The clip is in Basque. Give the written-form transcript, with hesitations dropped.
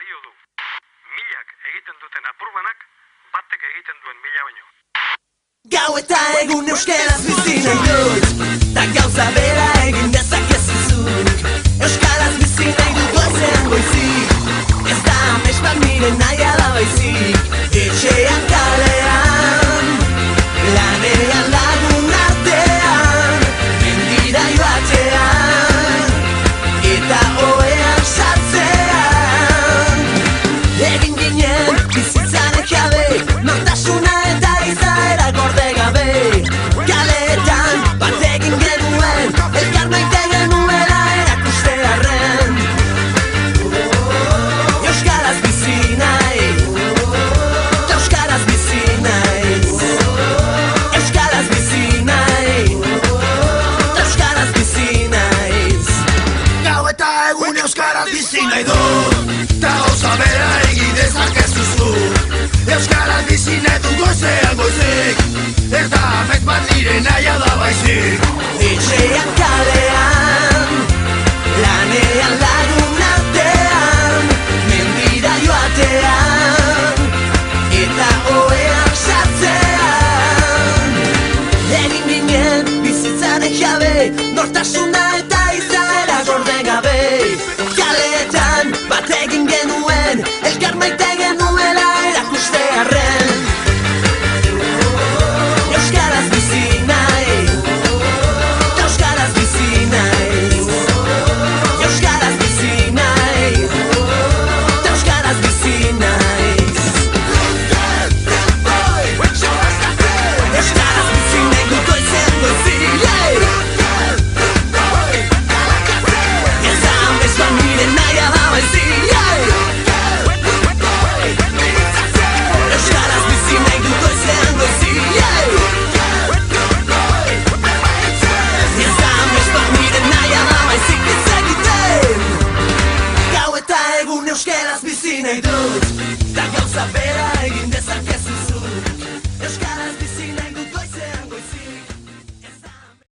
balio du. Milak egiten duten apurbanak, batek egiten duen mila baino. Gau eta egun euskaraz bizi nahi dut, ta gauza bera egin dezakezu zuk. Euskaraz bizi nahi dut goizean goizik, ez da amets bat nire nahia da baizik. Etxean kalean, lanean lagun artean, mendira joatean, eta oean sartzean. Egin ginen bizitzaren jabe, nortasuna eta izaera gorde gabe. Kaleetan bat egin genuen, elkar maite genuela erakustearren. Euskaraz bizi nahi, ta euskaraz bizi naiz. Euskaraz bizi nahi, ta euskaraz bizi naiz. Gau eta egun euskaraz bizi nahi dut, ta gauza bera egin dezakezu zuk. Euskaraz bizi nahi dut goizean goizik, ez da amets bat nire nahia da baizik. Etxean kalean, lanean lagun artean, mendira joatean, eta oean sartzean. Egin ginen bizitzaren jabe, nortasuna eta izaera gorde gabe. Kaleetan bat egin genuen, elkar maite genuela erakustearren. Euskaraz bizi nahi, ta euskaraz bizi naiz. Euskaraz bizi nahi, ta euskaraz bizi naiz. Euskaraz bizi nahi dut goizean goizik. Ez da amets bat nire nahia da baizik. Euskaraz bizi nahi dut goizean goizik. Ez da amets bat nire nahia da baizik hitz egiten. Gau eta egun euskaraz bizi nahi dut, ta gauza bera